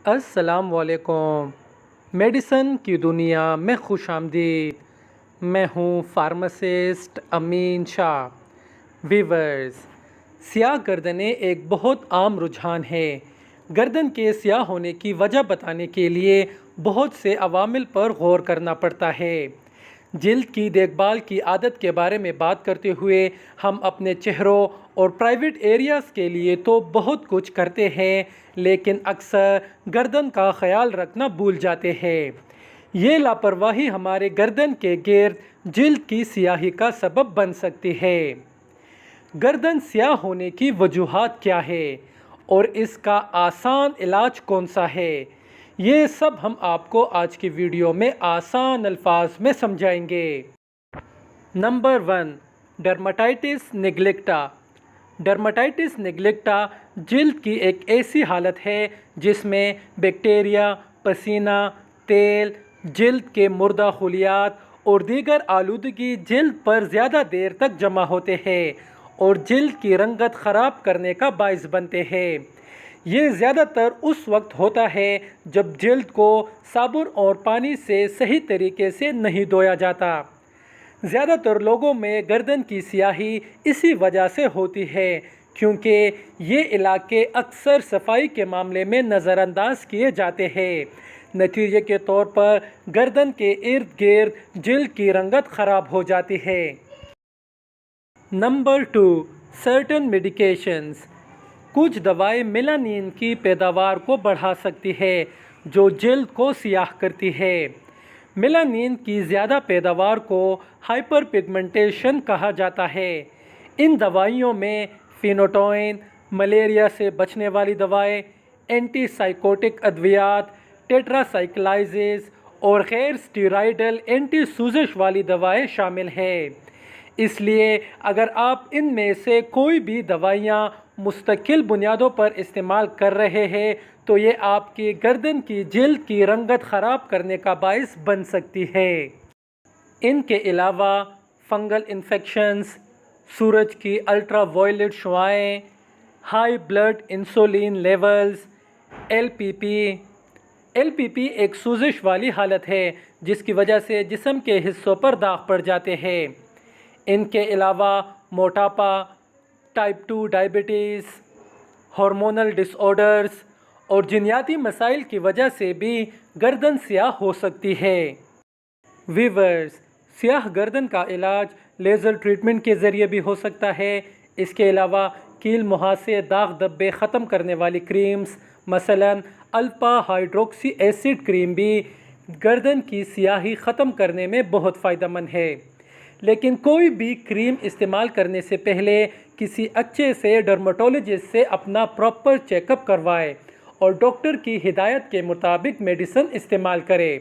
अस्सलाम वालेकुम। मेडिसन की दुनिया में खुश आमदीद। मैं हूँ फार्मासिस्ट अमीन शाह। वीवर्स, स्याह गर्दनें एक बहुत आम रुझान है। गर्दन के स्याह होने की वजह बताने के लिए बहुत से अवामिल पर गौर करना पड़ता है। जिल्द की देखभाल की आदत के बारे में बात करते हुए हम अपने चेहरों और प्राइवेट एरियाज़ के लिए तो बहुत कुछ करते हैं, लेकिन अक्सर गर्दन का ख्याल रखना भूल जाते हैं। ये लापरवाही हमारे गर्दन के गिर्द जिल्द की स्याही का सबब बन सकती है। गर्दन स्याह होने की वजूहात क्या है और इसका आसान इलाज कौन सा है, ये सब हम आपको आज की वीडियो में आसान अल्फाज में समझाएंगे। Number 1, dermatitis neglecta. Dermatitis neglecta जिल्द की एक ऐसी हालत है जिसमें बैक्टीरिया, पसीना, तेल, जिल्द के मुर्दा खुलियात और दीगर आलूदगी जिल्द पर ज़्यादा देर तक जमा होते हैं और जिल्द की रंगत ख़राब करने का बाइस बनते हैं। ये ज़्यादातर उस वक्त होता है जब जिल्द को साबुन और पानी से सही तरीके से नहीं धोया जाता। ज़्यादातर लोगों में गर्दन की स्याही इसी वजह से होती है क्योंकि ये इलाके अक्सर सफाई के मामले में नज़रअंदाज किए जाते हैं। नतीजे के तौर पर गर्दन के इर्द गिर्द जिल्द की रंगत ख़राब हो जाती है। Number 2, certain medications. कुछ दवाएं मेलानिन की पैदावार को बढ़ा सकती है जो जिल्द को सियाह करती है। मेलानिन की ज़्यादा पैदावार को हाइपर पिगमेंटेशन कहा जाता है। इन दवाइयों में फिनोटोइन, मलेरिया से बचने वाली दवाएं, एंटीसाइकोटिक अद्वियात, टेट्रासाइक्लाइजेज और गैर स्टीराइडल एंटी सूजश वाली दवाएं शामिल हैं। इसलिए अगर आप इनमें से कोई भी दवाइयाँ मुस्तकिल बुनियादों पर इस्तेमाल कर रहे हैं तो ये आपकी गर्दन की जिल्द की रंगत ख़राब करने का बाइस बन सकती है। इनके अलावा फंगल इन्फेक्शंस, सूरज की अल्ट्रावायलेट शुआएँ, high blood insulin levels, LPP एक सूजश वाली हालत है जिसकी वजह से जिस्म के हिस्सों पर दाग पड़ जाते हैं। इनके अलावा मोटापा, टाइप 2 डायबिटीज़, हार्मोनल डिसऑर्डर्स और जिन्याती मसाइल की वजह से भी गर्दन स्याह हो सकती है। वीवर्स, स्याह गर्दन का इलाज लेज़र ट्रीटमेंट के ज़रिए भी हो सकता है। इसके अलावा कील मुहासे दाग धब्बे ख़त्म करने वाली क्रीम्स मसलन अल्फ़ा हाइड्रोक्सी एसिड क्रीम भी गर्दन की स्याही ख़त्म करने में बहुत फ़ायदेमंद है। लेकिन कोई भी क्रीम इस्तेमाल करने से पहले किसी अच्छे से डर्मेटोलॉजिस्ट से अपना प्रॉपर चेकअप करवाएं और डॉक्टर की हिदायत के मुताबिक मेडिसिन इस्तेमाल करें।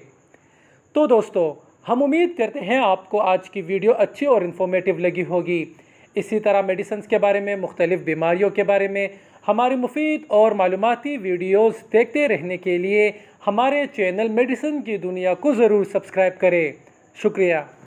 तो दोस्तों, हम उम्मीद करते हैं आपको आज की वीडियो अच्छी और इन्फॉर्मेटिव लगी होगी। इसी तरह मेडिसिन के बारे में, मुख्तलिफ़ बीमारियों के बारे में हमारी मुफीद और मालूमाती वीडियोज़ देखते रहने के लिए हमारे चैनल मेडिसिन की दुनिया को ज़रूर सब्सक्राइब करें। शुक्रिया।